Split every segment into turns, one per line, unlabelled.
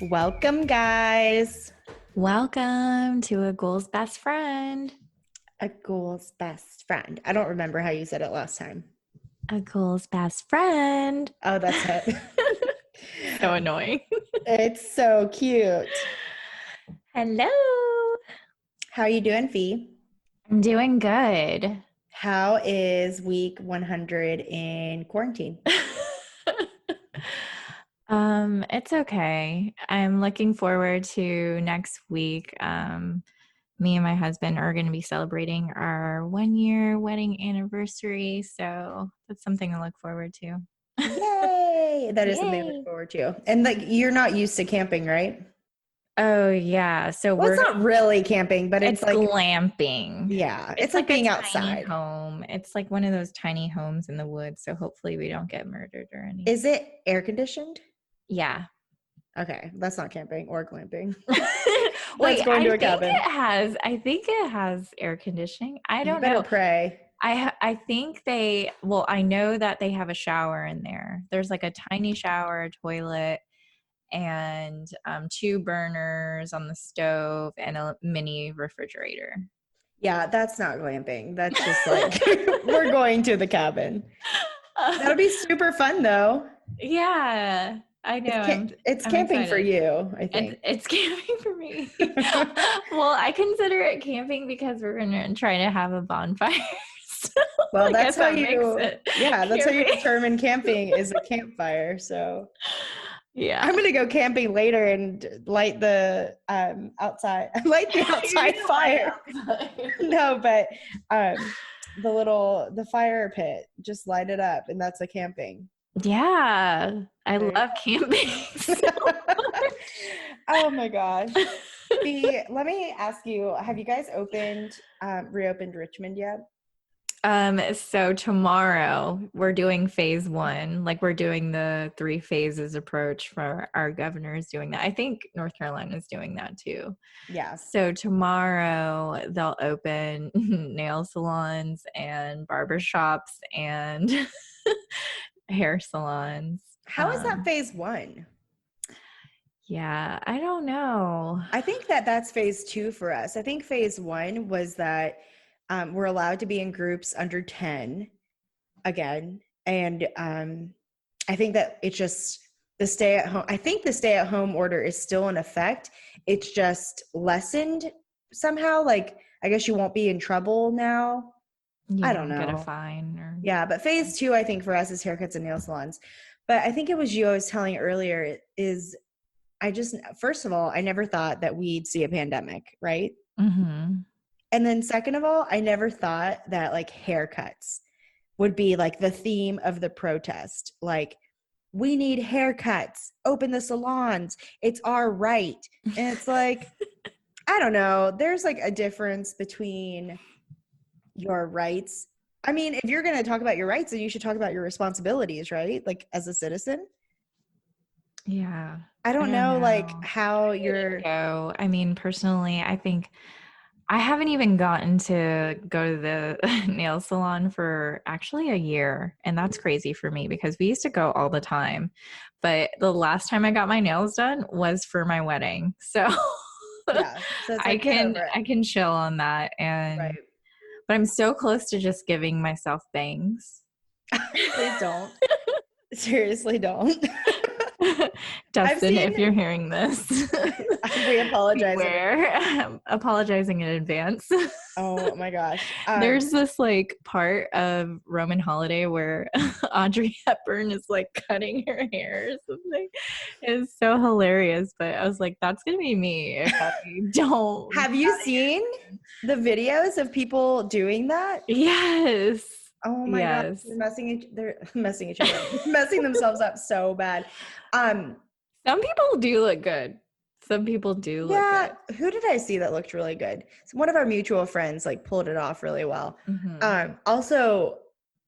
Welcome, guys.
Welcome to A Ghoul's Best Friend.
A ghoul's best friend. I don't remember how you said it last time.
A Ghoul's Best Friend.
Oh, that's it.
So annoying.
It's so cute.
Hello.
How are you doing, Fee?
I'm doing good.
How is week 100 in quarantine?
It's okay. I'm looking forward to next week. Me and my husband are going to be celebrating our 1-year wedding anniversary, so that's something to look forward to.
Yay! That is something to
Yay.
look forward to. And like, you're not used to camping, right?
Oh yeah, so
Well, it's not really camping, but it's like
glamping.
yeah, it's
Like
like being
a
outside.
tiny home. It's like one of those tiny homes in the woods, so hopefully we don't get murdered or anything.
Is it air conditioned?
Yeah.
Okay, that's not camping or glamping.
Wait,
going to
I
a
think
cabin.
I think it has air conditioning. I don't
You better
know.
pray.
I think I know that they have a shower in there. There's like a tiny shower, a toilet, and 2 burners on the stove and a mini refrigerator.
Yeah, that's not glamping. That's just like we're going to the cabin. That'll be super fun though.
Yeah, I know.
It's
I'm
camping
excited.
for you, I think.
It's camping for me. Well, I consider it camping because we're going to try to have a bonfire. So
Well, that's how
that's
how you determine camping is a campfire. So
yeah,
I'm gonna go camping later and light the outside fire. No, but the fire pit, just light it up, and that's a camping.
Yeah, I love camping.
Oh my gosh. Let me ask you, have you guys reopened Richmond yet?
So tomorrow we're doing phase 1, like we're doing the 3 phases approach for our governors doing that. I think North Carolina is doing that too.
Yeah.
So tomorrow they'll open nail salons and barbershops and hair salons.
How is that phase 1?
Yeah, I don't know.
I think that's phase 2 for us. I think phase 1 was that we're allowed to be in groups under 10 again. And I think that it's just the stay at home. I think the stay at home order is still in effect. It's just lessened somehow. Like, I guess you won't be in trouble now. I don't know.
Get a fine.
Yeah, but phase 2, I think for us is haircuts and nail salons. But I think it was you I was telling earlier first of all, I never thought that we'd see a pandemic, right?
Mm-hmm.
And then second of all, I never thought that like haircuts would be like the theme of the protest. Like, we need haircuts, open the salons, it's our right. And it's like, I don't know, there's like a difference between your rights. I mean, if you're going to talk about your rights, then you should talk about your responsibilities, right? Like, as a citizen.
Yeah.
I don't know like how
I mean, personally, I think I haven't even gotten to go to the nail salon for actually a year. And that's crazy for me because we used to go all the time. But the last time I got my nails done was for my wedding. So
yeah, so it's like,
I can chill on that.
Right.
But I'm so close to just giving myself bangs.
Please don't. Seriously, don't.
Dustin, if you're hearing this,
we apologize.
I'm apologizing in advance.
Oh my gosh.
There's this like part of Roman Holiday where Audrey Hepburn is like cutting her hair or something. It's so hilarious, but I was like, that's gonna be me if I don't.
Have you seen the videos of people doing that?
Yes.
Oh my gosh, they're messing each other, messing themselves up so bad.
Some people do look good. Some people do look good.
Who did I see that looked really good? So one of our mutual friends like pulled it off really well. Mm-hmm. Also,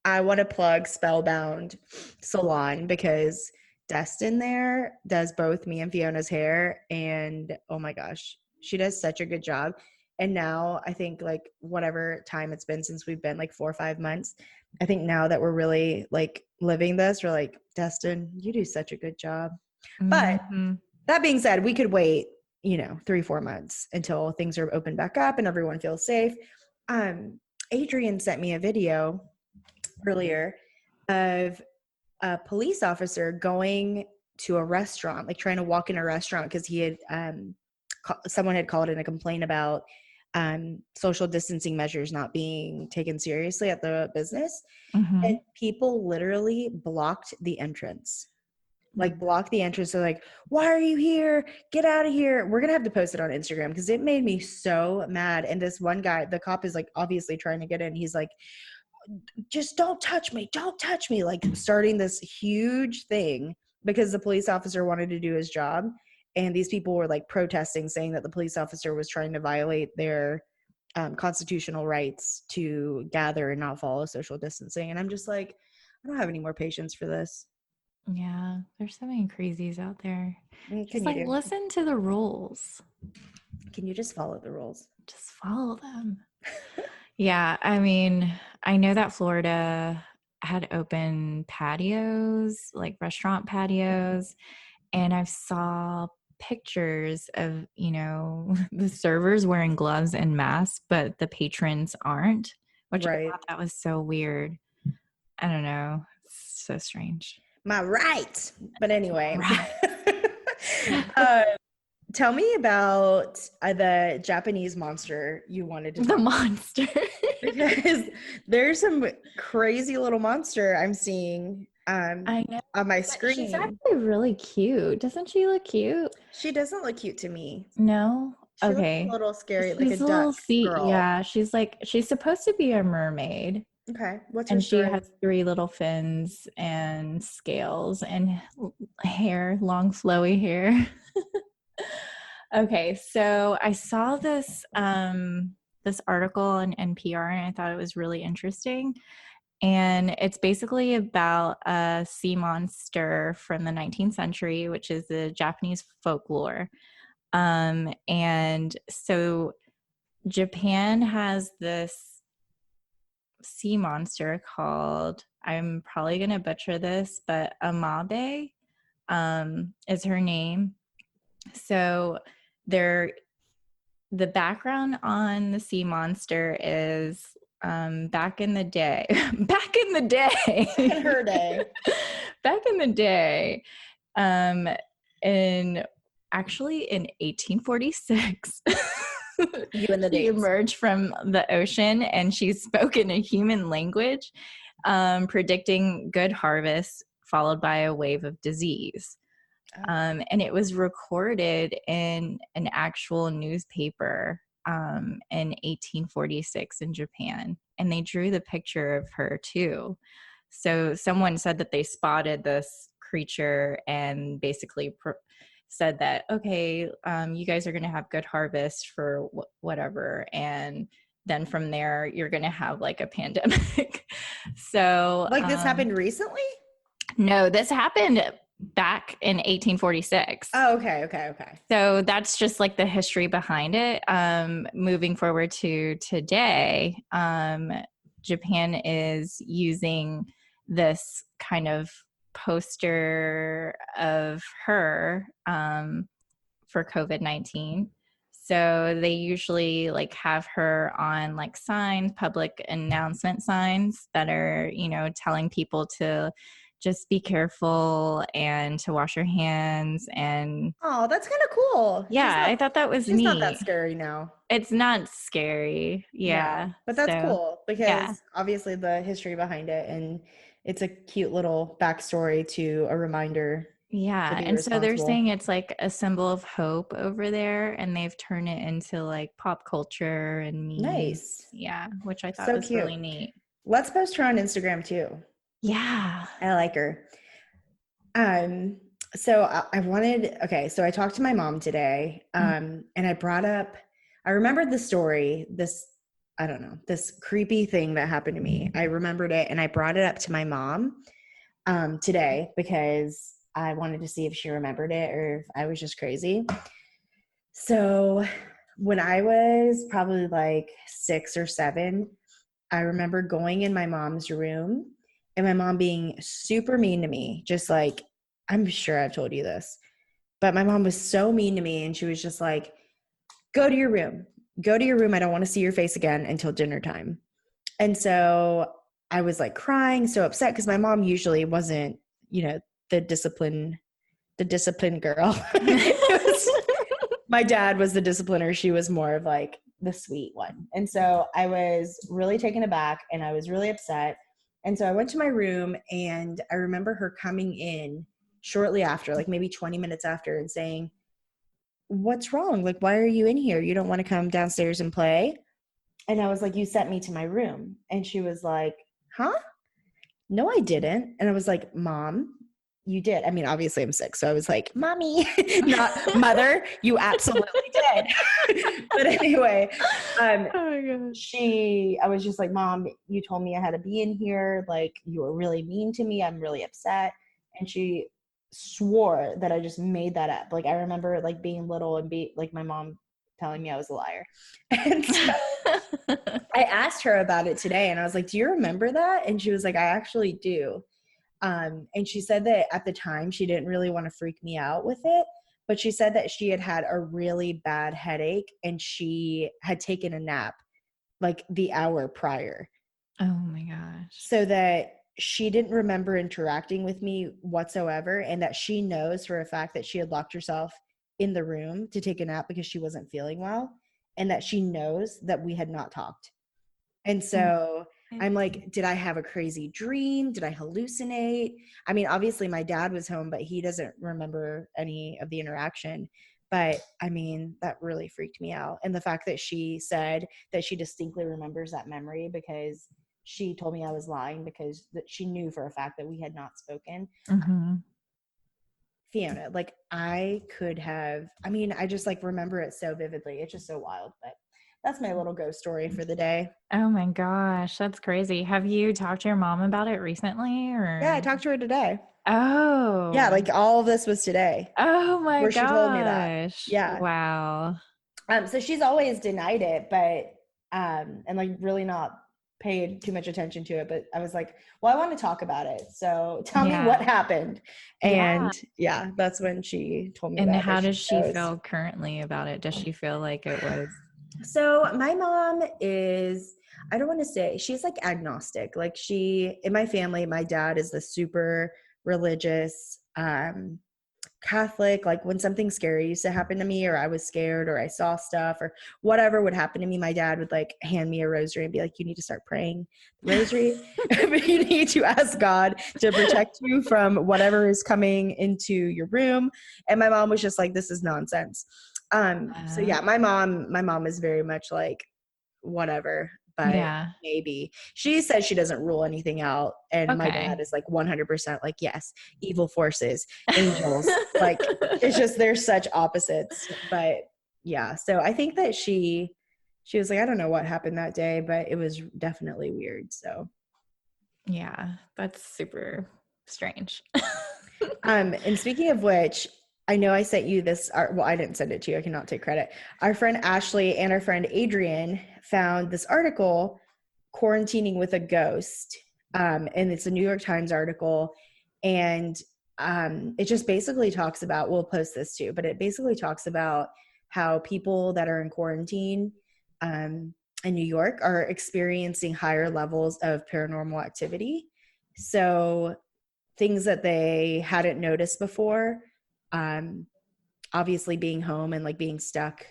I want to plug Spellbound Salon because Destin there does both me and Fiona's hair, and oh my gosh, she does such a good job. And now I think like whatever time it's been since we've been like 4 or 5 months, I think now that we're really like living this, we're like, Destin, you do such a good job. Mm-hmm. But That being said, we could wait, 3-4 months until things are opened back up and everyone feels safe. um Adrian sent me a video earlier of a police officer going to a restaurant, like trying to walk in a restaurant because he had someone had called in a complaint about social distancing measures not being taken seriously at the business, and
Mm-hmm.
people literally blocked the entrance. Like block the entrance. They're like, why are you here? Get out of here. We're gonna have to post it on Instagram because it made me so mad. And this one guy, the cop is like obviously trying to get in. He's like, just don't touch me, don't touch me, like starting this huge thing because the police officer wanted to do his job. And these people were like protesting, saying that the police officer was trying to violate their constitutional rights to gather and not follow social distancing. And I'm just like, I don't have any more patience for this.
Yeah, there's so many crazies out there.
Can
Just
you
like
do?
listen to the rules.
Can you just follow the rules?
Just follow them. Yeah, I mean, I know that Florida had open patios, like restaurant patios, and I saw pictures of, the servers wearing gloves and masks, but the patrons aren't, which I
Right.
thought that was so weird. I don't know. It's so strange.
My rights. But anyway.
Right.
uh, Tell me about the Japanese monster you wanted to
The
talk about,
monster.
because there's some crazy little monster I'm seeing
I know.
on my
But she's
screen.
actually really cute. Doesn't she look cute?
She doesn't look cute to me.
No?
She looks a
Okay.
little scary, like a
She's a little
duck
sea.
girl.
Yeah, she's supposed to be a mermaid,
Okay, what's her
and she
story?
has three little fins and scales and hair, long flowy hair. Okay, so I saw this article on NPR and I thought it was really interesting. And it's basically about a sea monster from the 19th century, which is the Japanese folklore. And so Japan has this sea monster called, I'm probably going to butcher this, but Amabe is her name. So they're the background on the sea monster is back in the day, back in the day,
In her day.
back in the day, um, in actually in 1846,
You and the
she
dates.
emerged from the ocean and she spoke in a human language, predicting good harvest followed by a wave of disease. And it was recorded in an actual newspaper in 1846 in Japan. And they drew the picture of her too. So someone said that they spotted this creature and basically said that, okay, you guys are going to have good harvest for whatever. And then from there, you're going to have like a pandemic. So,
Like this happened recently?
no, this happened back in 1846.
Oh, okay.
So that's just like the history behind it. Moving forward to today, Japan is using this kind of poster of her for COVID-19. So they usually like have her on like signs, public announcement signs that are, telling people to just be careful and to wash your hands. And
Oh, that's kind of cool.
yeah, I thought that was
She's not that
neat.
scary now.
It's not scary.
No,
Yeah.
but that's
So,
cool
yeah.
because obviously the history behind it, and it's a cute little backstory to a reminder to
Yeah.
be
And so they're
responsible.
saying it's like a symbol of hope over there, and they've turned it into like pop culture and memes.
Nice.
Yeah. Which I thought
So
was
cute.
really neat.
Let's post her on Instagram too.
Yeah.
I like her. Um, so I wanted, okay, so I talked to my mom today, and I brought up, I remembered the story, this, I don't know, this creepy thing that happened to me. I remembered it and I brought it up to my mom today because I wanted to see if she remembered it or if I was just crazy. So when I was probably like 6 or 7, I remember going in my mom's room and my mom being super mean to me, just like, I'm sure I've told you this. But my mom was so mean to me, and she was just like, go to your room. Go to your room. I don't want to see your face again until dinner time. And so I was like crying, so upset, because my mom usually wasn't, the discipline girl. My dad was the discipliner. She was more of like the sweet one. And so I was really taken aback and I was really upset. And so I went to my room, and I remember her coming in shortly after, like maybe 20 minutes after, and saying, what's wrong? Like, why are you in here? You don't want to come downstairs and play? And I was like, you sent me to my room. And she was like, huh? No, I didn't. And I was like, Mom, you did. I mean, obviously I'm sick. So I was like, Mommy, not mother, you absolutely did. But anyway,
Oh my gosh.
I was just like, Mom, you told me I had to be in here. Like, you were really mean to me. I'm really upset. And she swore that I just made that up. Like, I remember like being little and like my mom telling me I was a liar. And so I asked her about it today, and I was like, do you remember that? And she was like, I actually do. And she said that at the time she didn't really want to freak me out with it, but she said that she had had a really bad headache and she had taken a nap like the hour prior.
Oh my gosh.
So that she didn't remember interacting with me whatsoever, and that she knows for a fact that she had locked herself in the room to take a nap because she wasn't feeling well, and that she knows that we had not talked. And so I'm like, did I have a crazy dream? Did I hallucinate? I mean, obviously my dad was home, but he doesn't remember any of the interaction. But I mean, that really freaked me out. And the fact that she said that she distinctly remembers that memory because she told me I was lying, because that she knew for a fact that we had not spoken.
Mm-hmm.
Fiona, like I just like remember it so vividly. It's just so wild. But that's my little ghost story for the day.
Oh my gosh, that's crazy. Have you talked to your mom about it recently, or?
Yeah, I talked to her today.
Oh.
Yeah, like all of this was today.
Oh my
Where she told me that.
gosh.
Yeah.
Wow.
So she's always denied it, but and like really not paid too much attention to it. But I was like, well, I want to talk about it. So tell me what happened. And yeah, that's when she told me
And
about
how
it.
does she feel currently about it? Does she feel like it was?
So my mom is, I don't want to say, she's like agnostic. Like in my family, my dad is the super religious, Catholic. Like when something scary used to happen to me, or I was scared, or I saw stuff, or whatever would happen to me, my dad would like hand me a rosary and be like, you need to start praying the rosary. You need to ask God to protect you from whatever is coming into your room. And my mom was just like, this is nonsense. So yeah, my mom is very much like, whatever, but maybe. She says she doesn't rule anything out. And my dad is like 100% like, yes, evil forces, angels. Like, it's just, they're such opposites. But yeah, so I think that she was like, I don't know what happened that day, but it was definitely weird. So
yeah, that's super strange.
And speaking of which, I know I sent you this art. Well, I didn't send it to you. I cannot take credit. Our friend Ashley and our friend Adrian found this article, Quarantining with a Ghost. And it's a New York Times article. And it just basically talks about, we'll post this too, but it basically talks about how people that are in quarantine in New York are experiencing higher levels of paranormal activity. So things that they hadn't noticed before, obviously being home and like being stuck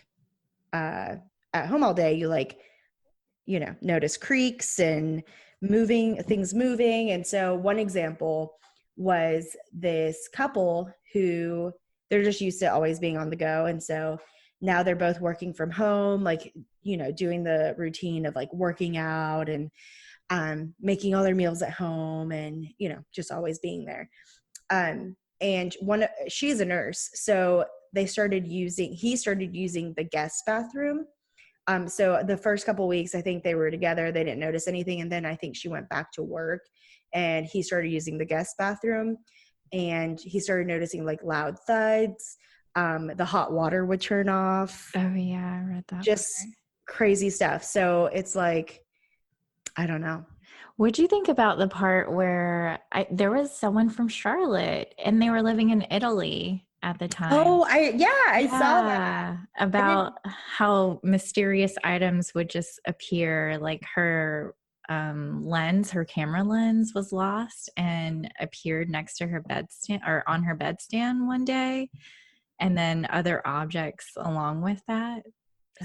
at home all day, you like, notice creaks and things moving. And so one example was this couple who they're just used to always being on the go. And so now they're both working from home, like, doing the routine of like working out and making all their meals at home and, just always being there. And she's a nurse. So he started using the guest bathroom. So the first couple of weeks, I think they were together, they didn't notice anything. And then I think she went back to work and he started using the guest bathroom, and he started noticing like loud thuds. The hot water would turn off.
Oh yeah, I read that.
Just crazy stuff. So it's like, I don't know.
What'd you think about the part where there was someone from Charlotte and they were living in Italy? at the time.
Oh, I saw that.
Yeah,
I
about
didn't.
how mysterious items would just appear, like her her camera lens was lost and appeared next to her bedstand or on her bedstand one day, and then other objects along with that.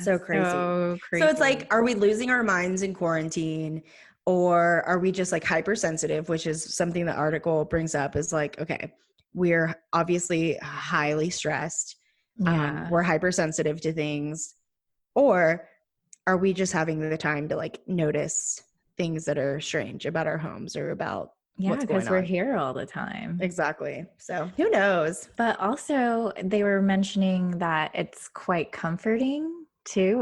So
That's
crazy.
so
So it's like,
crazy.
are we losing our minds in quarantine, or are we just like hypersensitive, which is something the article brings up, is like, okay, we're obviously highly stressed.
Yeah.
We're hypersensitive to things, or are we just having the time to like notice things that are strange about our homes or about
Yeah,
what's going
because we're
on?
here all the time.
Exactly. So who knows?
But also, they were mentioning that it's quite comforting too.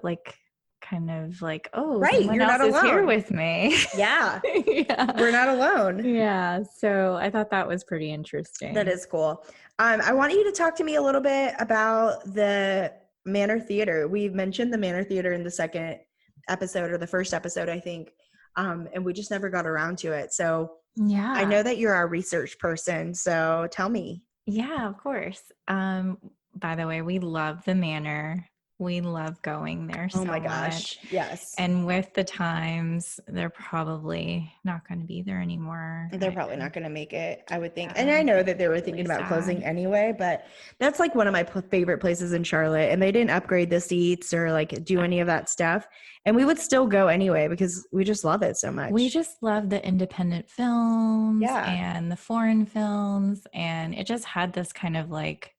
Like, kind of like, oh,
Right.
someone
You're
else
not
is here
alone.
with me.
Yeah.
Yeah.
We're not alone.
Yeah. So I thought that was pretty
That
interesting.
is cool. I want you to talk to me a little bit about the Manor Theater. We've mentioned the Manor Theater in the second episode or the first episode, I think, and we just never got around to it. So I
Yeah.
know that you're our research person. So tell me.
Yeah, of course. By the way, we love the Manor. We love going there
Oh
so
my
much.
gosh. Yes.
And with the times, they're probably not going to be there anymore.
They're probably not going to make it, I would think. And
Yeah,
I know
it's
that they were
really
thinking about closing
sad.
anyway, but that's like one of my favorite places in Charlotte. And they didn't upgrade the seats or like do any of that stuff. And we would still go anyway because we just love it so
We
much.
just love the independent films
Yeah.
and the foreign films, and it just had this kind of like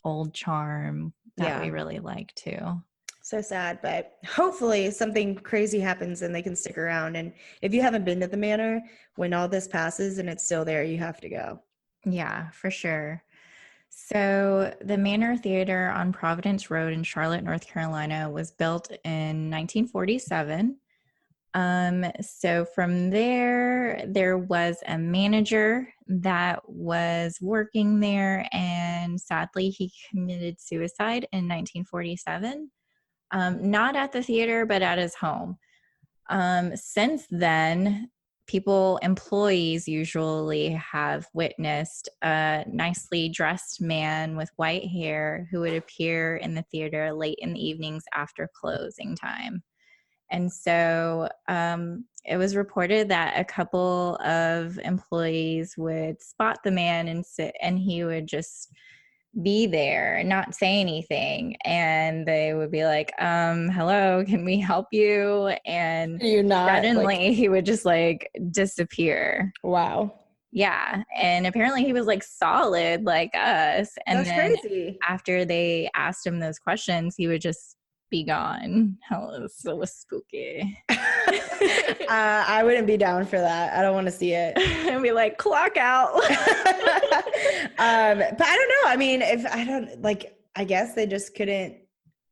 old charm that we
Yeah.
really like too.
So sad, but hopefully something crazy happens and they can stick around. And if you haven't been to the Manor, when all this passes and it's still there, you have to go.
Yeah, for sure. So, the Manor Theater on Providence Road in Charlotte, North Carolina was built in 1947. So from there was a manager that was working there, and sadly, he committed suicide in 1947. Not at the theater, but at his home. Since then, employees usually have witnessed a nicely dressed man with white hair who would appear in the theater late in the evenings after closing time. And so it was reported that a couple of employees would spot the man and he would just be there and not say anything. And they would be like, hello, can we help you? And
You're not like,
suddenly he would just like disappear.
wow.
Yeah. And apparently he was like solid like us. And
That's
then
crazy.
after they asked him those questions, he would just be gone. It was spooky.
I wouldn't be down for that. I don't want to see it.
And be like, clock out.
But I don't know. I mean, if I don't like, I guess they just couldn't.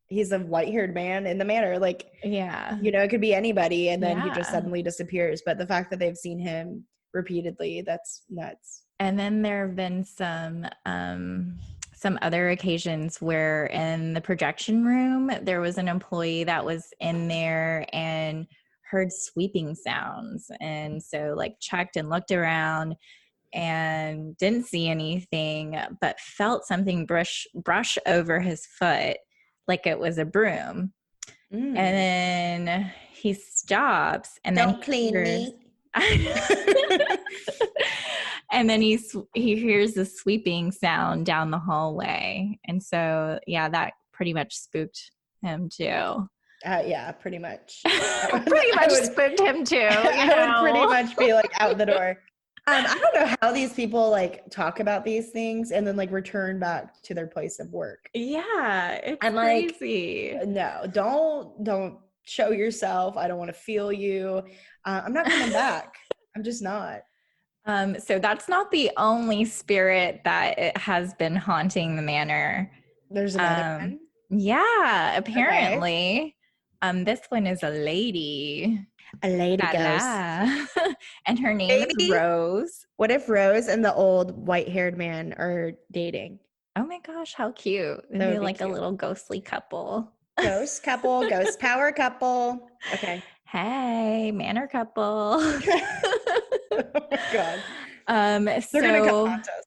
He's a white-haired man in the Manor. Like,
Yeah.
you know, it could be anybody, and then he just
Yeah.
suddenly disappears. But the fact that they've seen him repeatedly, that's nuts.
And then there have been some other occasions where in the projection room there was an employee that was in there and heard sweeping sounds, and so like checked and looked around and didn't see anything, but felt something brush over his foot like it was a broom.
Mm.
And then he stops and
Don't
then
clean me.
and then he hears the sweeping sound down the hallway. And so, yeah, that pretty much spooked him too.
Yeah, pretty much.
Pretty much spooked him too.
I would pretty much be like out the door. I don't know how these people like talk about these things and then like return back to their place of work.
Yeah, it's
I'm like,
crazy.
no, don't show yourself. I don't want to feel you. I'm not coming back. I'm just not.
So that's not the only spirit that it has been haunting the Manor.
There's another one.
Yeah, apparently. Okay. This one is a lady.
A lady ghost.
And her name is Rose.
What if Rose and the old white-haired man are dating?
Oh my gosh, how cute. They'd be like cute. A little ghostly couple.
Ghost couple, ghost power couple. Okay.
Hey, Manor couple.
Oh my God.
They're gonna come haunt us.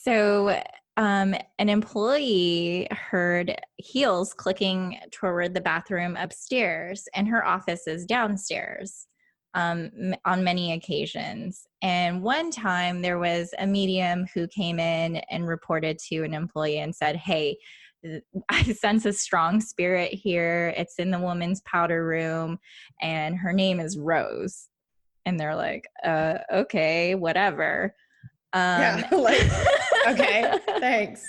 So an employee heard heels clicking toward the bathroom upstairs, and her office is downstairs on many occasions. And one time there was a medium who came in and reported to an employee and said, hey, I sense a strong spirit here. It's in the woman's powder room, and her name is Rose. And they're like, okay, whatever.
Yeah, like, okay, thanks.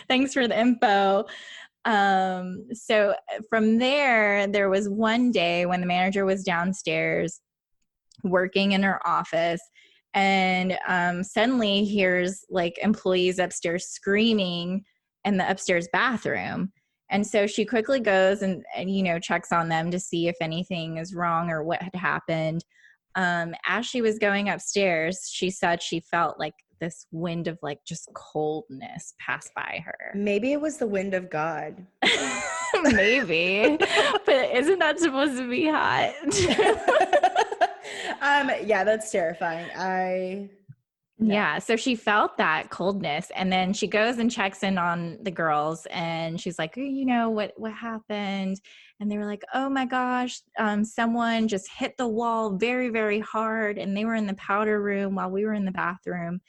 Thanks for the info. So from there was one day when the manager was downstairs working in her office, and suddenly hears like employees upstairs screaming in the upstairs bathroom. And so she quickly goes and checks on them to see if anything is wrong or what had happened. As she was going upstairs, she said she felt like this wind of like just coldness pass by her.
Maybe it was the wind of God.
Maybe, but isn't that supposed to be hot?
Yeah, that's terrifying.
Yeah, so she felt that coldness, and then she goes and checks in on the girls, and she's like, what happened? And they were like, oh my gosh, someone just hit the wall very, very hard, and they were in the powder room while we were in the bathroom.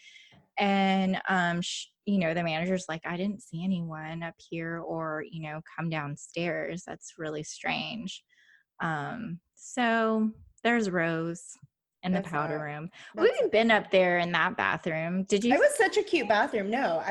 And the manager's like, I didn't see anyone up here or come downstairs. That's really strange. So there's Rose in the powder room. We've been up there in that bathroom. Did you?
It was such a cute bathroom. No,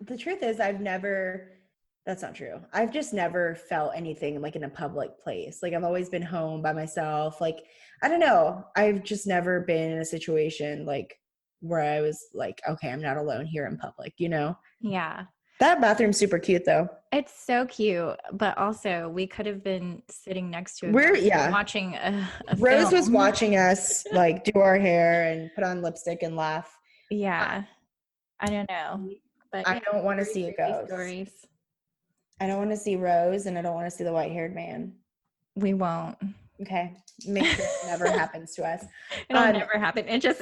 the truth is that's not true. I've just never felt anything like in a public place. Like I've always been home by myself. Like, I don't know. I've just never been in a situation like where I was like, okay, I'm not alone here in public,
Yeah.
That bathroom's super cute though.
It's so cute, but also we could have been sitting next to watching a
Rose
film.
was watching us like do our hair and put on lipstick and laugh.
Yeah. I don't know. But
I don't want to see a ghost. Stories. I don't want to see Rose, and I don't want to see the white-haired man.
We won't.
Okay. Make sure it never happens to us.
It'll never happen. It just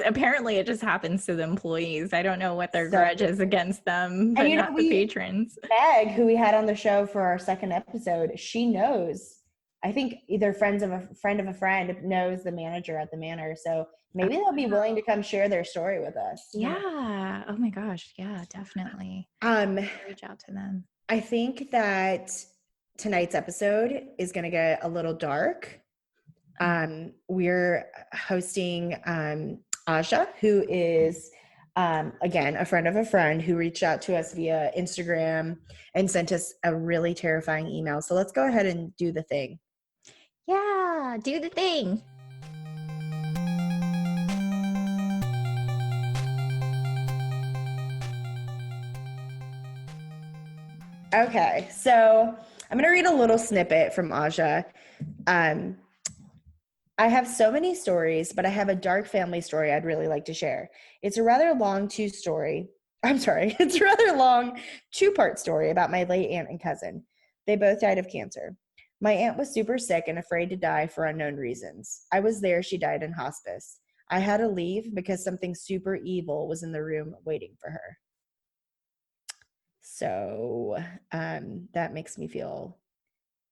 happens to the employees. I don't know what their grudge is against them, but not the patrons.
Meg, who we had on the show for our second episode, she knows. I think either friend of a friend knows the manager at the Manor. So maybe they'll be willing to come share their story with us.
Yeah. Oh my gosh. Yeah, definitely. Reach out to them.
I think that tonight's episode is going to get a little dark. We're hosting Ashja, who is again a friend of a friend who reached out to us via Instagram and sent us a really terrifying email. So let's go ahead and do the thing.
Yeah, do the thing.
Okay, so I'm going to read a little snippet from Ashja. I have so many stories, but I have a dark family story I'd really like to share. It's a rather long it's a rather long two-part story about my late aunt and cousin. They both died of cancer. My aunt was super sick and afraid to die for unknown reasons. I was there. She died in hospice. I had to leave because something super evil was in the room waiting for her. So that makes me feel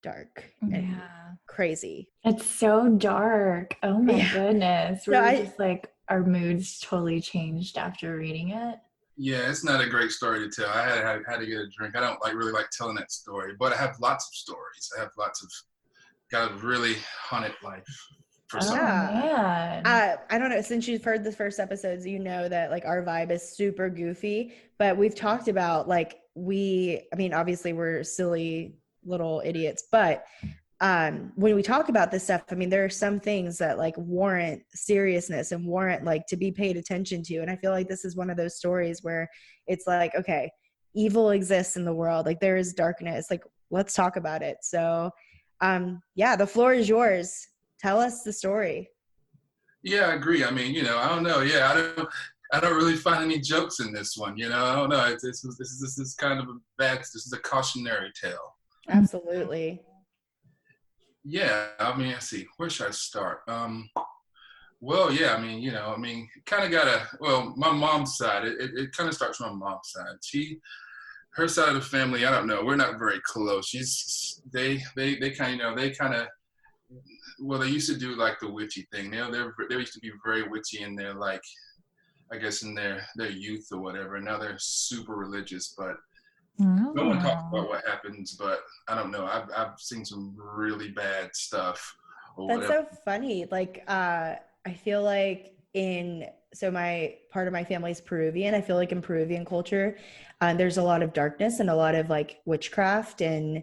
dark and crazy.
It's so dark. Oh my goodness. Just like our moods totally changed after reading it.
Yeah, it's not a great story to tell. I had to get a drink. I don't really like telling that story, but I have lots of stories. I have got a really haunted life.
Man.
I don't know, since you've heard the first episodes, you know that like our vibe is super goofy, but we've talked about like obviously we're silly little idiots, but when we talk about this stuff, there are some things that like warrant seriousness and warrant like to be paid attention to. And I feel like this is one of those stories where it's like, okay, evil exists in the world. Like there is darkness. Like let's talk about it. So the floor is yours. Tell us the story.
Yeah, I agree. I don't know. Yeah, I don't really find any jokes in this one. I don't know. This is kind of this is a cautionary tale.
Absolutely.
Yeah, let's see. Where should I start? Kind of my mom's side. It kind of starts from my mom's side. her side of the family, I don't know. We're not very close. They kind of, well, they used to do like the witchy thing. They used to be very witchy in their, like, I guess in their youth or whatever. Now they're super religious, but no one talks
Oh.
about what happens. But I don't know. I've seen some really bad stuff or
That's
whatever.
so funny. Like, I feel like so my part of my family is Peruvian. I feel like in Peruvian culture, there's a lot of darkness and a lot of like witchcraft and,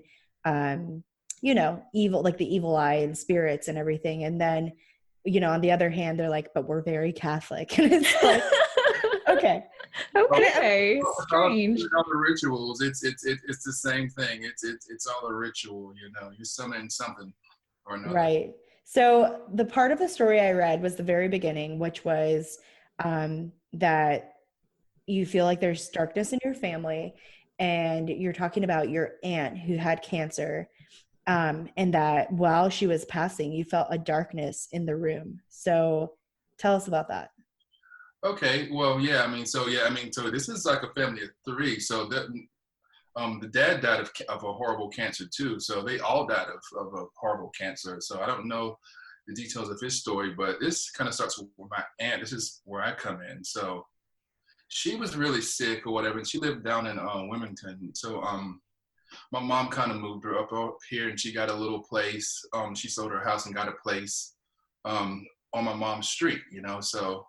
evil, like the evil eye and spirits and everything. And then, on the other hand, they're like, but we're very Catholic. And it's like, okay.
Okay, strange.
All the rituals, it's the same thing. It's all a ritual, you summon something or another.
Right. So the part of the story I read was the very beginning, which was that you feel like there's darkness in your family, and you're talking about your aunt who had cancer, and that while she was passing, you felt a darkness in the room. So tell us about that.
Okay, well, so this is like a family of three. So that the dad died of a horrible cancer too. So they all died of a horrible cancer. So I don't know the details of his story, but this kind of starts with my aunt. This is where I come in. So she was really sick or whatever, and she lived down in Wilmington. So my mom kind of moved her up here, and she got a little place. She sold her house and got a place on my mom's street. So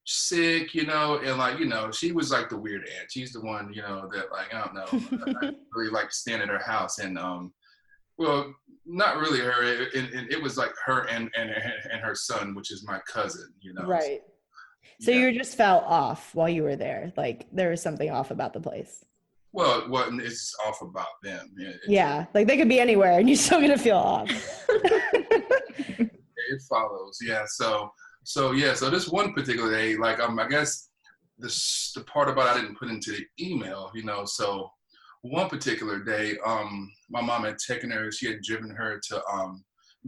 sick, and like, she was like the weird aunt. She's the one, that, like, I don't know, I really like staying at her house. And well, not really her. It was like her and her son, which is my cousin,
Right. So
yeah.
you just felt off while you were there. Like there was something off about the place.
Well, it's off about them.
Yeah, like they could be anywhere and you're still gonna feel off.
It follows. Yeah. So this one particular day, like, I guess the part about I didn't put into the email, so one particular day, my mom had taken her, she had driven her to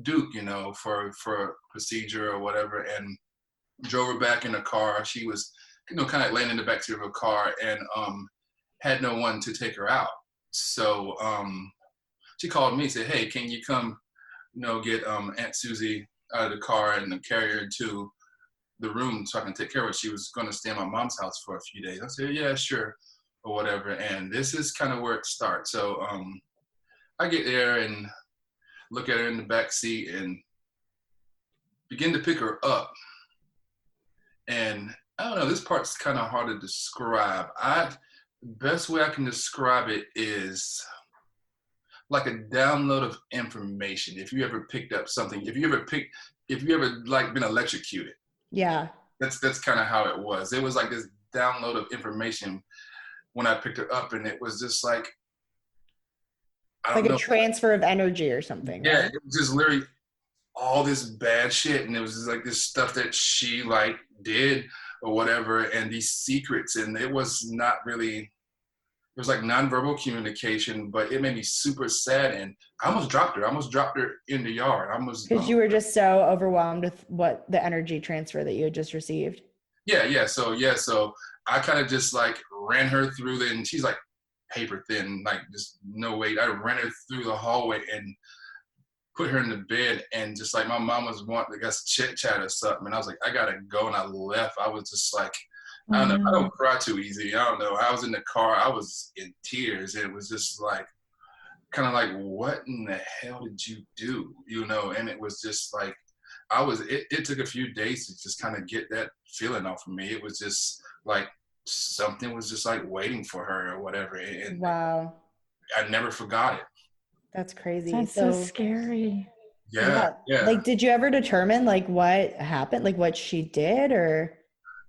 Duke, for a procedure or whatever, and drove her back in the car. She was, kind of laying in the backseat of her car and had no one to take her out. So she called me and said, hey, can you come, get Aunt Susie out of the car and carry her to the room so I can take care of her. She was going to stay in my mom's house for a few days. I said, yeah, sure, or whatever. And this is kind of where it starts. So I get there and look at her in the back seat and begin to pick her up. And I don't know, this part's kind of hard to describe. Best way I can describe it is like a download of information. If you ever picked up something, if you ever like been electrocuted.
Yeah.
That's kind of how it was. It was like this download of information when I picked her up, and it was just like, I don't know,
a transfer of energy or something.
Yeah,
right?
it was just literally all this bad shit, and it was just like this stuff that she like did or whatever, and these secrets, and it was not really. It was like nonverbal communication, but it made me super sad, and I almost dropped her in the yard.
Because you were just so overwhelmed with what the energy transfer that you had just received.
Yeah. So I kind of just like ran her through and she's like paper thin, like just no weight. I ran her through the hallway and put her in the bed, and just like my mom was wanting to get chit chat or something, and I was like, I gotta go, and I left. I was just like, I don't know. I don't cry too easy. I don't know. I was in the car. I was in tears. It was just like, kind of like, what in the hell did you do? And it was just like, it took a few days to just kind of get that feeling off of me. It was just like something was just like waiting for her or whatever. And
wow.
I never forgot it.
That's crazy.
That's so scary.
Yeah.
Like, did you ever determine like what happened, like what she did, or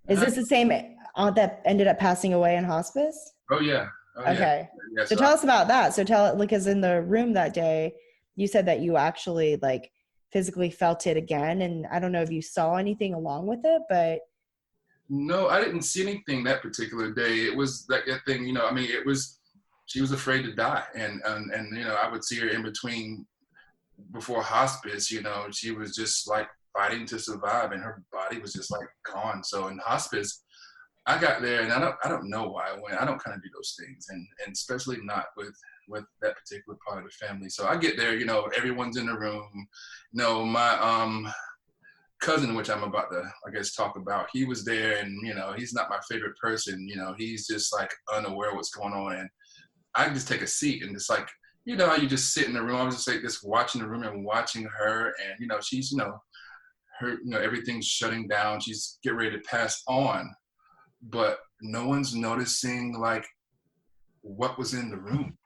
is this the same aunt that ended up passing away in hospice?
Oh yeah.
Okay.
Yeah,
so tell us about that. So because in the room that day, you said that you actually like physically felt it again. And I don't know if you saw anything along with it, but.
No, I didn't see anything that particular day. It was that thing, she was afraid to die. And I would see her in between before hospice, she was just like fighting to survive, and her body was just like gone. So in hospice, I got there, and I don't know why I went. I don't kind of do those things, and especially not with that particular part of the family. So I get there, everyone's in the room. My cousin, which I'm about to, I guess, talk about, he was there, and he's not my favorite person. He's just like unaware of what's going on, and I can just take a seat and just like, how you just sit in the room. I was just like just watching the room and watching her, and she's her, everything's shutting down. She's getting ready to pass on, but no one's noticing like what was in the room.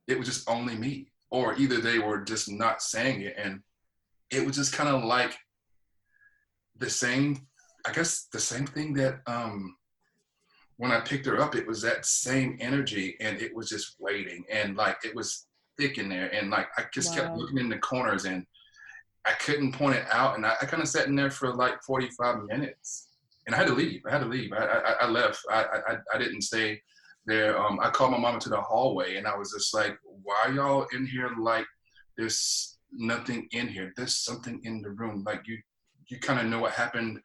It was just only me, or either they were just not saying it, and it was just kind of like the same thing that when I picked her up, it was that same energy, and it was just waiting, and like it was thick in there, and like I just kept looking in the corners, and I couldn't point it out, and I kind of sat in there for like 45 minutes, and I had to leave. I left. I didn't stay there. I called my mom into the hallway, and I was just like, "Why y'all in here? Like, there's nothing in here. There's something in the room. Like you kind of know what happened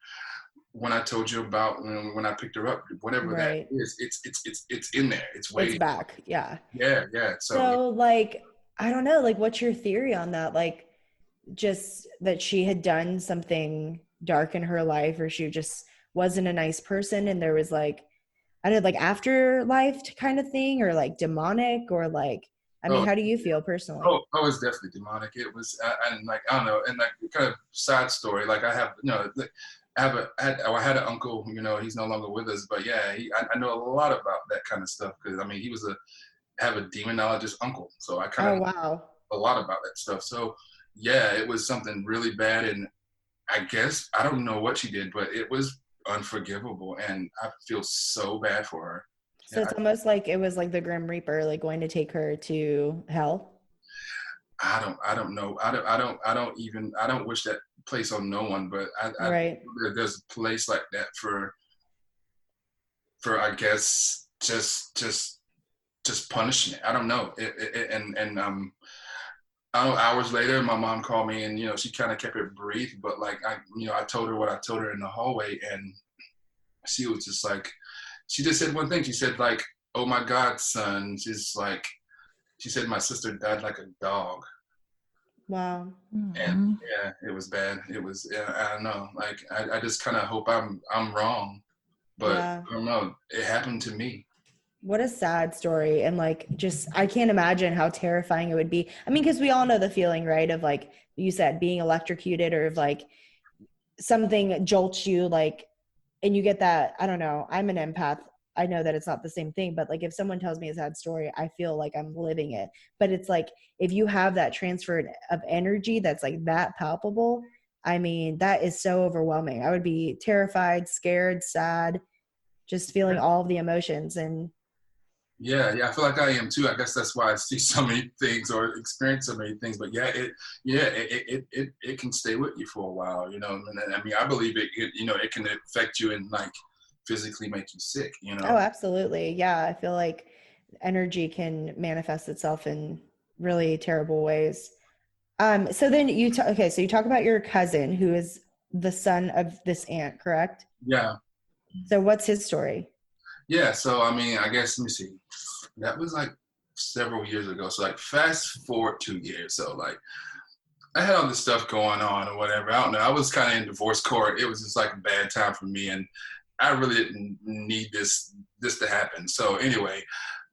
when I told you about when I picked her up, whatever that is, it's in there. It's waiting.
It's back. Yeah.
Yeah.
So like, I don't know, like what's your theory on that? Like just that she had done something dark in her life, or she just wasn't a nice person, and there was like, I don't know, like afterlife kind of thing, or like demonic, or like, I mean, how do you feel personally?
Oh, it's definitely demonic. It was, and like, I don't know, and like kind of sad story. Like I have, I had an uncle, he's no longer with us, but yeah, I know a lot about that kind of stuff, because I mean, he was have a demonologist uncle, so I kind of know a lot about that stuff. So yeah, it was something really bad, and I guess I don't know what she did, but it was unforgivable, and I feel so bad for her.
So it's almost like it was like the Grim Reaper, like going to take her to hell.
I don't know. I don't wish that place on no one, but there's a place like that for I guess just punishment. I don't know. I don't know, hours later, my mom called me, and she kind of kept it brief, but like I told her what I told her in the hallway, and she was just like, she just said one thing. She said like, "Oh my God, son," she said my sister died like a dog.
Wow.
And yeah, it was bad. It was, I don't know. Like I just kind of hope I'm wrong, but I don't know. It happened to me.
What a sad story. And like, just, I can't imagine how terrifying it would be. I mean, because we all know the feeling, right? Of like you said, being electrocuted, or of like something jolts you, like, and you get that, I don't know, I'm an empath. I know that it's not the same thing, but like if someone tells me a sad story, I feel like I'm living it. But it's like, if you have that transfer of energy that's like that palpable, I mean, that is so overwhelming. I would be terrified, scared, sad, just feeling all of the emotions. And
yeah, I feel like I am too. I guess that's why I see so many things or experience so many things. But yeah, it can stay with you for a while, And I mean, I believe it can affect you and like physically make you sick,
Oh, absolutely. Yeah, I feel like energy can manifest itself in really terrible ways. So then so you talk about your cousin who is the son of this aunt, correct?
Yeah.
So what's his story?
Yeah, so I mean, I guess, let me see. That was like several years ago. So like fast forward 2 years. So like I had all this stuff going on or whatever. I don't know. I was kind of in divorce court. It was just like a bad time for me, and I really didn't need this to happen. So anyway,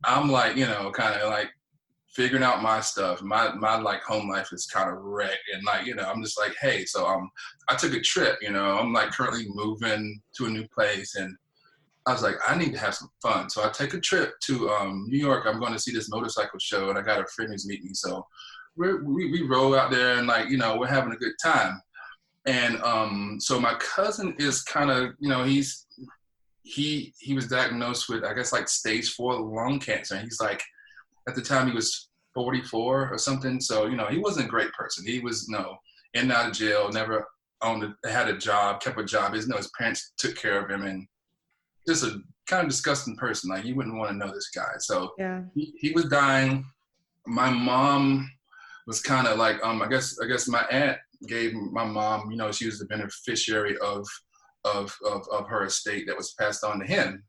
I'm like, kind of like figuring out my stuff. My like home life is kind of wrecked, and like, I'm just like, hey, so I took a trip, I'm like currently moving to a new place, and I was like, I need to have some fun. So I take a trip to New York. I'm going to see this motorcycle show, and I got a friend who's meeting me. So we roll out there, and like, we're having a good time. And so my cousin is kind of, he was diagnosed with, I guess, like stage 4 lung cancer. And he's like, at the time he was 44 or something. So, he wasn't a great person. He was, in and out of jail, never had a job, kept a job. His parents took care of him, and just a kind of disgusting person. Like, you wouldn't want to know this guy. So
yeah,
he was dying. My mom was kind of like, I guess my aunt gave my mom, she was the beneficiary of of her estate that was passed on to him.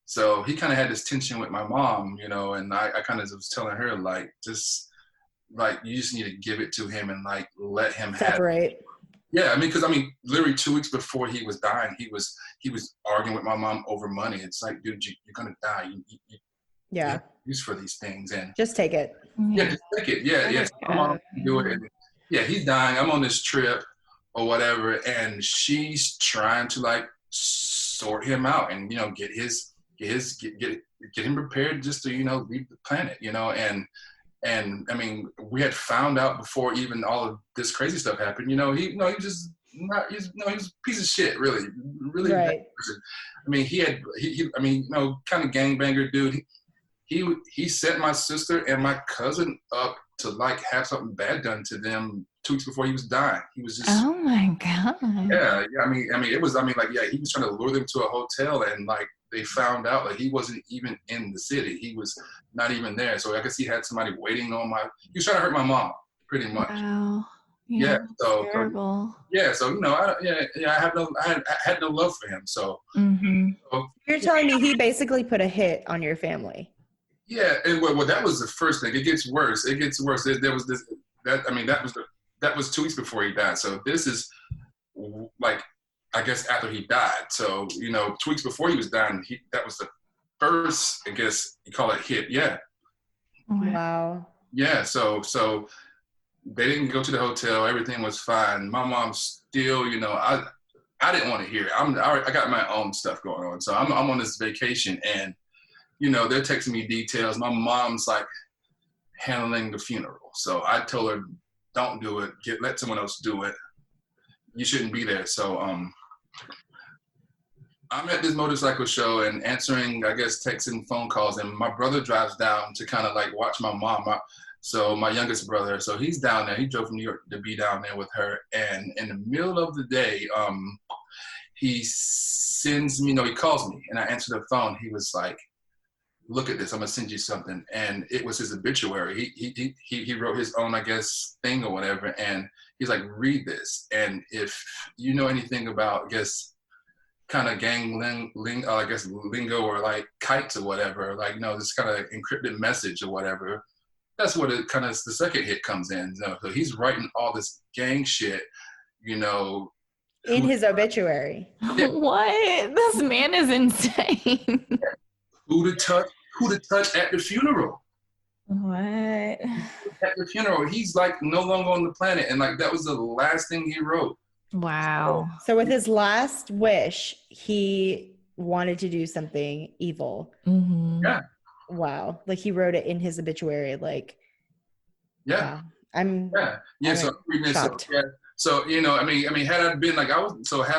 So he kind of had this tension with my mom, you know, and I kind of was telling her, like, just like, you just need to give it to him and like let him
separate.
have it. Yeah, I mean, because I mean, literally 2 weeks before he was dying, he was arguing with my mom over money. It's like, dude, you're gonna die. You have use for these things, and
just take it.
Yeah, just take it. Yeah, yeah. So my mom can do it. And yeah, he's dying. I'm on this trip or whatever, and she's trying to like sort him out and, you know, get him prepared just to, you know, leave the planet, you know. And I mean, we had found out before even all of this crazy stuff happened, you know, he was a piece of shit, really bad person. I mean, I mean, you know, kind of gangbanger dude. He set my sister and my cousin up to like have something bad done to them 2 weeks before he was dying. He was just,
oh my God.
Yeah. I mean, he was trying to lure them to a hotel, and like they found out like he wasn't even in the city. He was not even there. So I guess he had somebody waiting on he was trying to hurt my mom pretty much.
Wow.
Yeah. So
terrible.
So you know, I had no love for him. So,
so
you're telling me he basically put a hit on your family.
Yeah, and well, that was the first thing. It gets worse. There was this. That was 2 weeks before he died. So this is like, I guess, after he died. So, you know, 2 weeks before he was dying, that was the first, I guess you call it, hit. Yeah.
Wow.
Yeah. So they didn't go to the hotel. Everything was fine. My mom still, you know, I didn't want to hear it. I got my own stuff going on. So I'm on this vacation, and you know, they're texting me details. My mom's like handling the funeral. So I told her, don't do it. Let someone else do it. You shouldn't be there. So I'm at this motorcycle show and answering, I guess, texts and phone calls. And my brother drives down to kind of like watch my mom. So my youngest brother, so he's down there. He drove from New York to be down there with her. And in the middle of the day, he sends me, he calls me, and I answer the phone. He was like, look at this, I'm gonna send you something. And it was his obituary. He wrote his own, I guess, thing or whatever, and he's like, read this. And if you know anything about, I guess, kind of gang lingo or like kites or whatever, like, this kind of encrypted message or whatever, that's what it kind of, the second hit comes in. So he's writing all this gang shit,
in his obituary.
Yeah. What? This man is insane.
Who to touch at the funeral?
What?
At the funeral, he's like no longer on the planet, and like that was the last thing he wrote.
Wow.
So with his last wish, he wanted to do something evil.
Mm-hmm.
Yeah.
Wow. Like he wrote it in his obituary. Like.
Yeah.
Wow. I'm shocked.
So had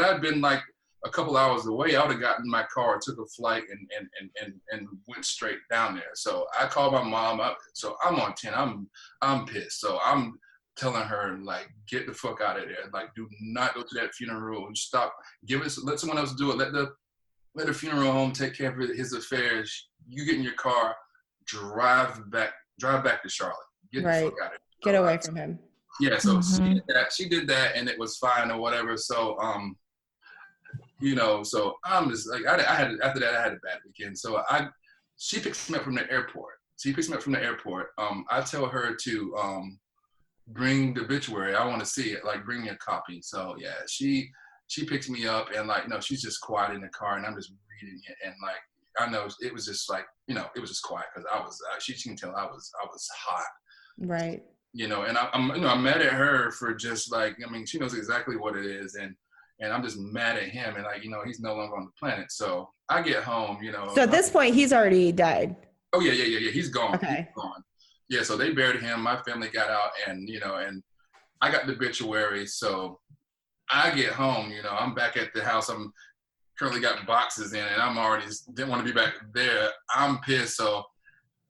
I been like a couple hours away, I would have gotten in my car, took a flight, and went straight down there. So I called my mom up. So I'm on 10. I'm pissed. So I'm telling her, like, get the fuck out of there. Like, do not go to that funeral. Stop. Let someone else do it. Let the funeral home take care of his affairs. You get in your car, drive back to Charlotte. Get the fuck out of there.
Get away from him.
Yeah. So she did that, and it was fine or whatever. So so I'm just like, after that I had a bad weekend. So she picks me up from the airport. I tell her to bring the obituary. I want to see it. Like, bring me a copy. So yeah, she picks me up, and like, she's just quiet in the car, and I'm just reading it, and like, I know it was just like, it was just quiet because I was. She can tell I was hot.
Right.
And I'm mad at her for just like, she knows exactly what it is, and I'm just mad at him, and like, he's no longer on the planet. So I get home, So
at this point, he's already died.
Oh yeah. He's gone.
Okay.
He's gone. Yeah. So they buried him. My family got out, and and I got the obituary. So I get home. I'm back at the house. I'm currently got boxes in, and I'm already didn't want to be back there. I'm pissed. So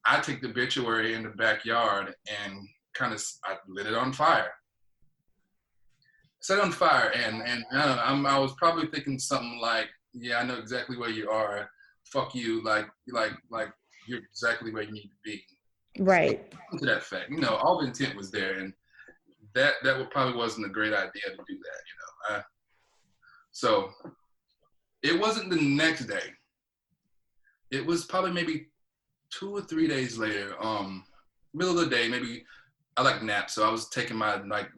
I take the obituary in the backyard and I lit it on fire. Set on fire, and I was probably thinking something like, yeah, I know exactly where you are. Fuck you, like you're exactly where you need to be.
Right.
So, to that fact, all the intent was there, and that probably wasn't a great idea to do that, So It wasn't the next day. It was probably maybe 2 or 3 days later. Middle of the day, maybe. I like naps, so I was taking my like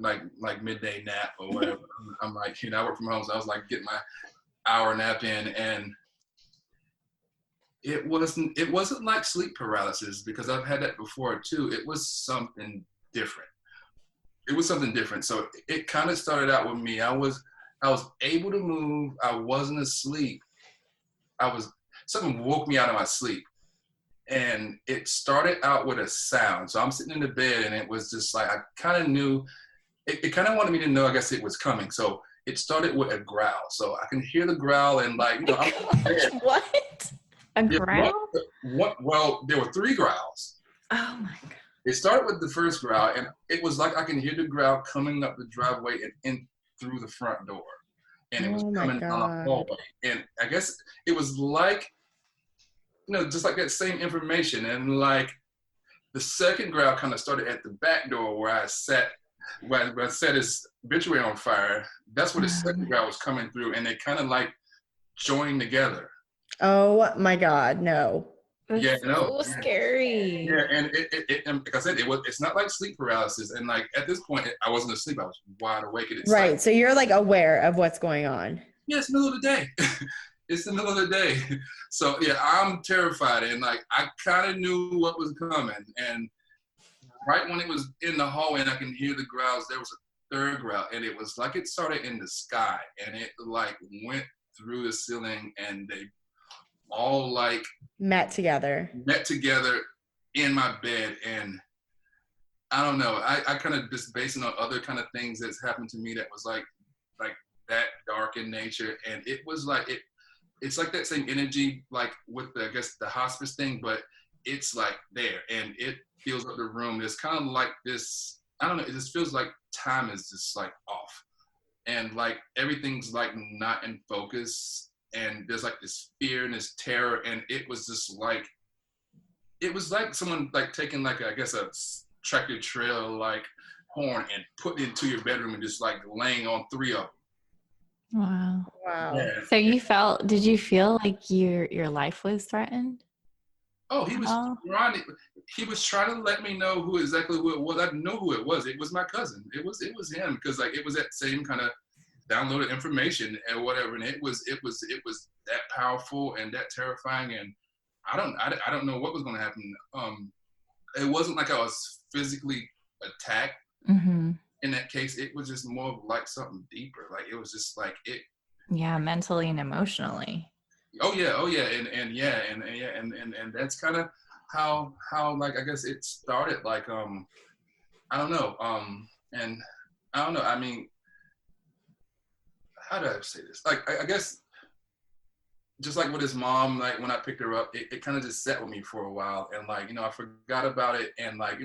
midday nap or whatever. I'm like, I work from home, so I was like getting my hour nap in, and it wasn't like sleep paralysis, because I've had that before too. It was something different. So it kind of started out with me. I was able to move. I wasn't asleep. Something woke me out of my sleep. And it started out with a sound. So I'm sitting in the bed, and it was just like, I kind of knew, it kind of wanted me to know, I guess it was coming. So it started with a growl. So I can hear the growl, and like, I'm
what? A growl?
Well, there were 3 growls.
Oh my God.
It started with the first growl, and it was like I can hear the growl coming up the driveway and in through the front door. And it was coming down the hallway. And I guess it was like, just like that same information. And like the second growl kind of started at the back door where I sat, where I set his obituary on fire. That's where the second growl was coming through, and they kind of like joined together.
Oh my God, no.
That's so scary.
Yeah, and and like I said, it's not like sleep paralysis. And like at this point, I wasn't asleep. I was wide awake. And
right.
Like,
so you're like aware of what's going on.
Yeah, it's the middle of the day. It's the middle of the day. So yeah, I'm terrified, and like I kind of knew what was coming. And right when it was in the hallway and I can hear the growls, there was a third growl, and it was like it started in the sky, and it like went through the ceiling, and they all like
met together
in my bed. And I don't know, I kind of just basing on other kind of things that's happened to me that was like that dark in nature. And it was like it's like that same energy like with the, I guess, the hospice thing, but it's like there, and it fills up the room. It's kind of like this, I don't know, it just feels like time is just like off, and like everything's like not in focus, and there's like this fear and this terror. And it was just like, it was like someone like taking like I guess a tractor trailer like horn and putting it into your bedroom and just like laying on 3 of them.
Wow.
Yeah.
So did you feel like your life was threatened?
Oh, he was trying to let me know who it was. I didn't know who it was. It was my cousin. It was him, because like it was that same kind of downloaded information and whatever. And it was that powerful and that terrifying. And I don't know what was going to happen. It wasn't like I was physically attacked.
Mm-hmm.
In that case, it was just more of like something deeper. Like it was just like it.
Yeah, mentally and emotionally.
Oh yeah, and that's kind of how like I guess it started. Like I don't know, and I don't know. I mean, how do I say this? Like I guess just like with his mom, like when I picked her up, it kind of just sat with me for a while, and like I forgot about it, and like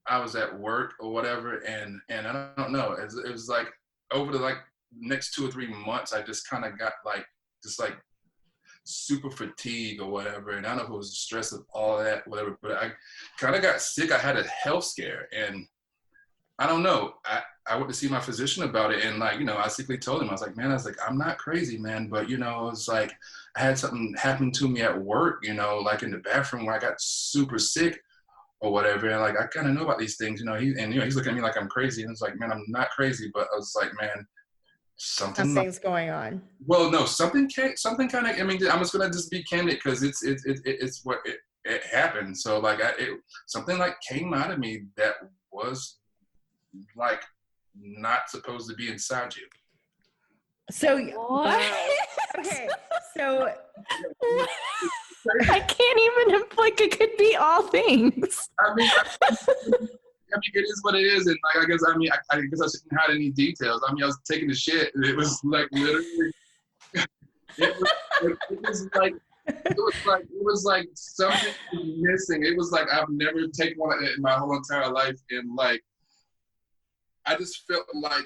I was at work or whatever, and I don't know. It was like over the like next 2 or 3 months, I just kind of got like just like super fatigue or whatever, and I don't know if it was the stress of all of that, whatever. But I kind of got sick. I had a health scare, and I don't know. I went to see my physician about it, and like I simply told him, I was like, I'm not crazy, man, but it was like I had something happen to me at work, like in the bathroom where I got super sick or whatever, and like I kind of know about these things, he's looking at me like I'm crazy, and it's like, man, I'm not crazy, but I was like, man, something's
going on.
Well, no, something kind of. I mean, I'm just gonna just be candid because it's what it happened. So like, something like came out of me that was like not supposed to be inside you.
So
what?
Okay, so
I can't even like it could be all things.
I mean, it is what it is, and like I guess I guess I shouldn't hide any details. I mean, I was taking the shit, and it was like literally, it was like something was missing. It was like I've never taken one in my whole entire life, and like I just felt like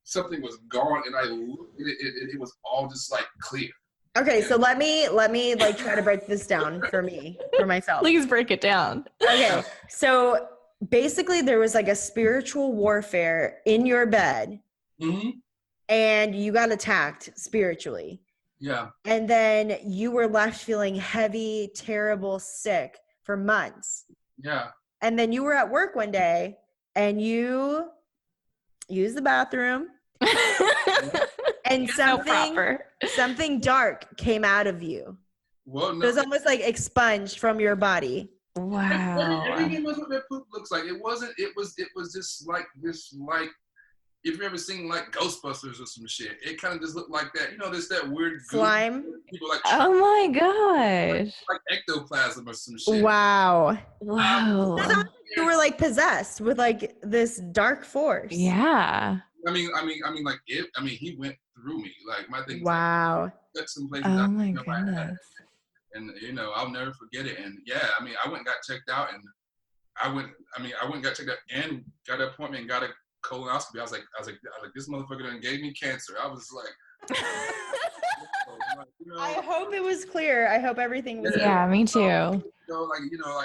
something was gone, and I looked at it, it was all just like clear.
Okay, so let me like try to break this down for myself.
Please break it down.
Okay, so basically there was like a spiritual warfare in your bed,
mm-hmm.
and you got attacked spiritually.
Yeah.
And then you were left feeling heavy, terrible, sick for months.
Yeah.
And then you were at work one day and you used the bathroom and something dark came out of you.
Well,
It
no.
was almost like expunged from your body.
Wow.
Everything was what that poop looks like. It wasn't. It was just like this. Like if you've ever seen like Ghostbusters or some shit, it kind of just looked like that. You know, there's that weird
Slime.
People like.
Oh my gosh.
Like ectoplasm or some shit.
Wow.
Wow.
You were like possessed with like this dark force.
Yeah.
I mean, like it. I mean, he went through me. Like my thing.
Wow.
Got some places.
Oh my goodness.
And I'll never forget it. And yeah, I mean, I went and got checked out, and I went and got checked out, and got an appointment, and got a colonoscopy. I was like, this motherfucker done gave me cancer. I was like,
I hope it was clear. I hope everything was.
Yeah, me too.
Like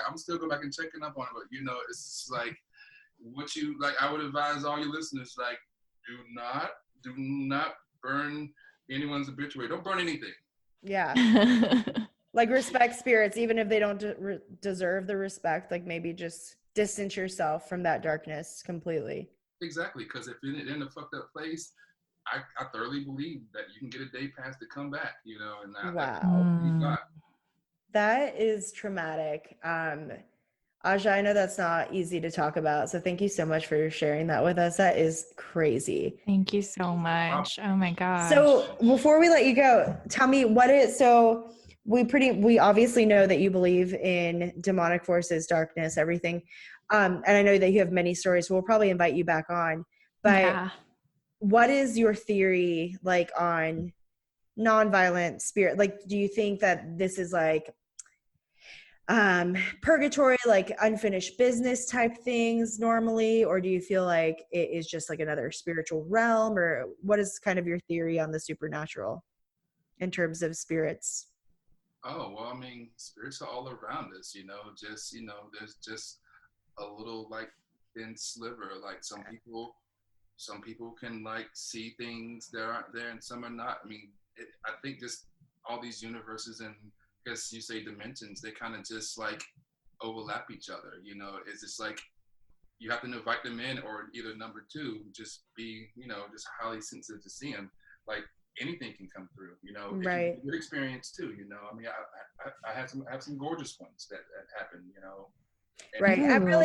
I'm still going back and checking up on it, but it's just like what you like. I would advise all your listeners, like, do not burn anyone's obituary. Don't burn anything.
Yeah. Like respect spirits, even if they don't deserve the respect. Like maybe just distance yourself from that darkness completely.
Exactly, because if you're in a fucked up place, I thoroughly believe that you can get a day pass to come back. And
wow, that is traumatic. Ashja, I know that's not easy to talk about, so thank you so much for sharing that with us. That is crazy.
Thank you so much. Oh my gosh.
So before we let you go, tell me we obviously know that you believe in demonic forces, darkness, everything. And I know that you have many stories, so we'll probably invite you back on. But what is your theory like on nonviolent spirit? Like, do you think that this is like purgatory, like unfinished business type things normally, or do you feel like it is just like another spiritual realm, or what is kind of your theory on the supernatural in terms of spirits?
Oh, well, I mean, spirits are all around us, there's just a little like thin sliver. Like some people can like see things that aren't there and some are not. I mean, I think just all these universes and I guess you say dimensions, they kind of just like overlap each other. It's just like you have to invite them in, or either number two, just be, just highly sensitive to see them. Like anything can come through,
Right.
It's a good experience too, I mean, I have some gorgeous ones that happen,
Right.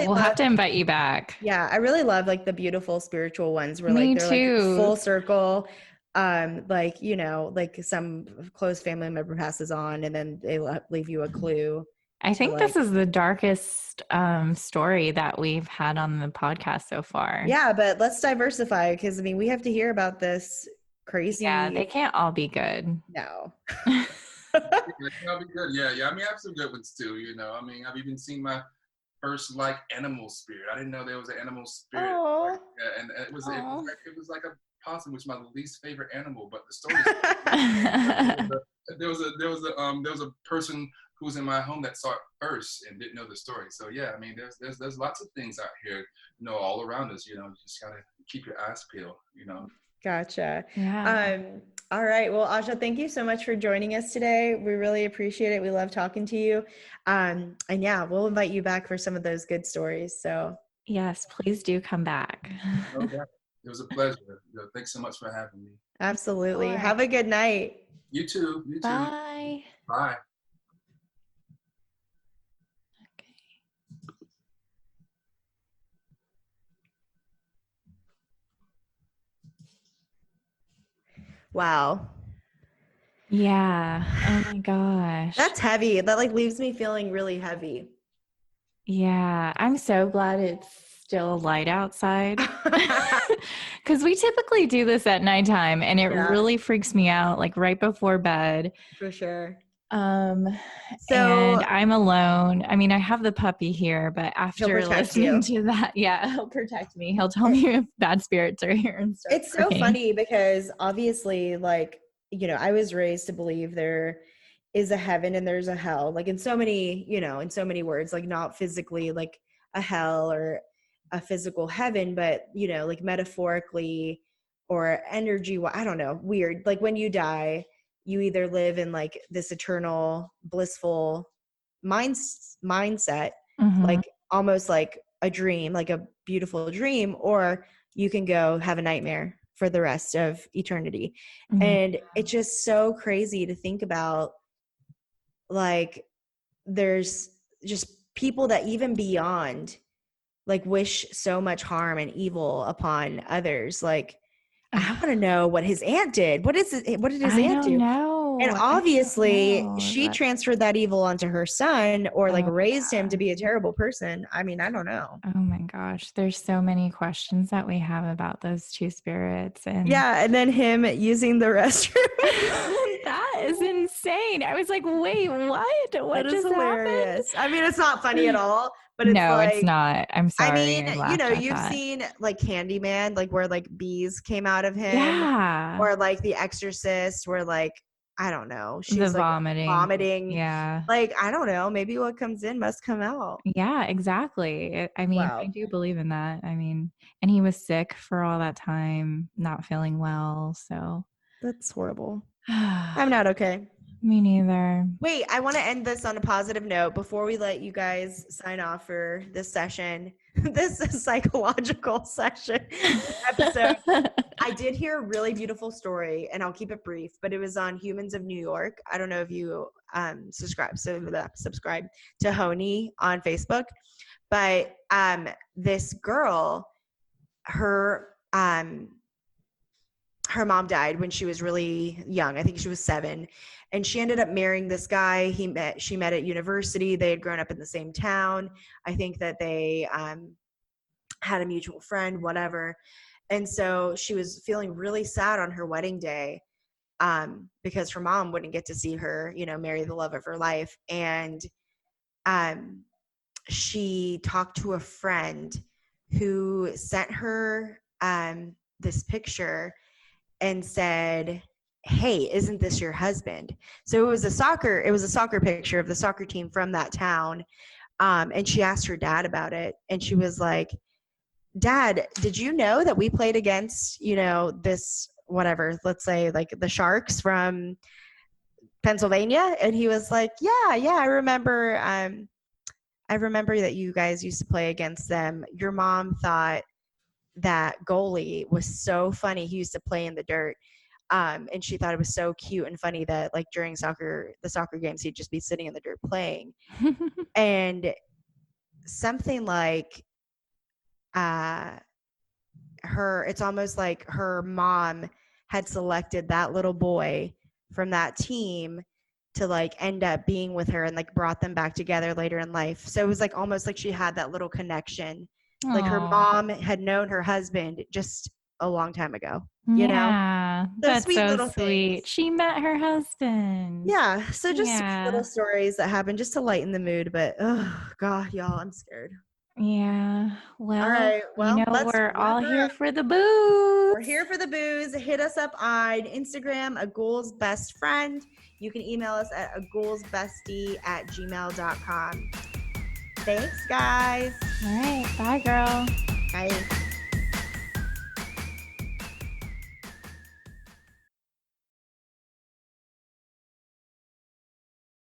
We'll have to invite you back.
Yeah, I really love like the beautiful spiritual ones where
Me
like they're
too.
like full circle. Like like some close family member passes on and then they leave you a clue.
I think this is the darkest story that we've had on the podcast so far.
Yeah, but let's diversify because I mean we have to hear about this crazy.
Yeah, they can't all be good.
No.
That'll be good. Yeah. I mean, I have some good ones too. I mean, I've even seen my first like animal spirit. I didn't know there was an animal spirit. And it was like a possum, which is my least favorite animal. But the story. There was a person who was in my home that saw it first and didn't know the story. So yeah, I mean, there's lots of things out here, all around us. You just gotta keep your eyes peeled.
Gotcha.
Yeah.
All right. Well, Ashja, thank you so much for joining us today. We really appreciate it. We love talking to you. And yeah, we'll invite you back for some of those good stories. So
yes, please do come back.
Okay. It was a pleasure. Thanks so much for having me.
Absolutely. Have a good night.
You too.
Bye.
Bye.
Wow.
Yeah. Oh my gosh.
That's heavy. That like leaves me feeling really heavy.
Yeah. I'm so glad it's still light outside because we typically do this at nighttime and it really freaks me out like right before bed.
For sure.
And I'm alone. I mean, I have the puppy here, but after listening to that, he'll protect me. He'll tell me if bad spirits are here and stuff.
It's so funny because obviously, like, I was raised to believe there is a heaven and there's a hell, like in so many words, like not physically like a hell or a physical heaven, but, like metaphorically or energy. I don't know, weird. Like when you die, you either live in like this eternal blissful mindset, like almost like a dream, like a beautiful dream, or you can go have a nightmare for the rest of eternity. And it's just so crazy to think about, like, there's just people that even beyond like wish so much harm and evil upon others. Like, I want to know what his aunt did. What did his aunt do?
Know.
And obviously she transferred that evil onto her son, or like raised him to be a terrible person. I mean, I don't know.
Oh my gosh. There's so many questions that we have about those two spirits. And
yeah. And then him using the restroom.
That is insane. I was like, wait, what? What just
hilarious. Happened? I mean, it's not funny at all. But it's
no,
like,
it's not. I'm sorry.
I mean, you know, you've seen like Candyman, like where like bees came out of him.
Yeah.
Or like The Exorcist, where like, I don't know, she's
the
like vomiting.
Yeah.
Like, I don't know, maybe what comes in must come out.
Yeah, exactly. I mean, I do believe in that. I mean, and he was sick for all that time, not feeling well. So
that's horrible. I'm not okay.
Me neither.
Wait, I want to end this on a positive note before we let you guys sign off for this session, this psychological session episode. I did hear a really beautiful story, and I'll keep it brief, but it was on Humans of New York. I don't know if you subscribe to Honey on Facebook, but this girl, her mom died when she was really young. I think she was 7. And she ended up marrying this guy she met at university. They had grown up in the same town. I think that they had a mutual friend, whatever. And so she was feeling really sad on her wedding day because her mom wouldn't get to see her, you know, marry the love of her life. And she talked to a friend who sent her this picture and said, hey, isn't this your husband? So it was a soccer picture of the soccer team from that town. And she asked her dad about it. And she was like, Dad, did you know that we played against, you know, this, whatever, let's say like the Sharks from Pennsylvania? And he was like, yeah, I remember that you guys used to play against them. Your mom thought that goalie was so funny. He used to play in the dirt. And she thought it was so cute and funny that like during the soccer games, he'd just be sitting in the dirt playing. And something like it's almost like her mom had selected that little boy from that team to like end up being with her and like brought them back together later in life. So it was like almost like she had that little connection. Aww. Like her mom had known her husband just a long time ago, you know?
That's so sweet. She met her husband.
Yeah. So just sweet little stories that happen just to lighten the mood. But oh God, y'all, I'm scared.
Yeah. Well,
all right. Well,
you know, we're all here for the booze.
We're here for the booze. Hit us up on Instagram, a Ghoul's Best Friend. You can email us at aghoulsbestie@gmail.com. Thanks, guys.
All right. Bye, girl.
Bye.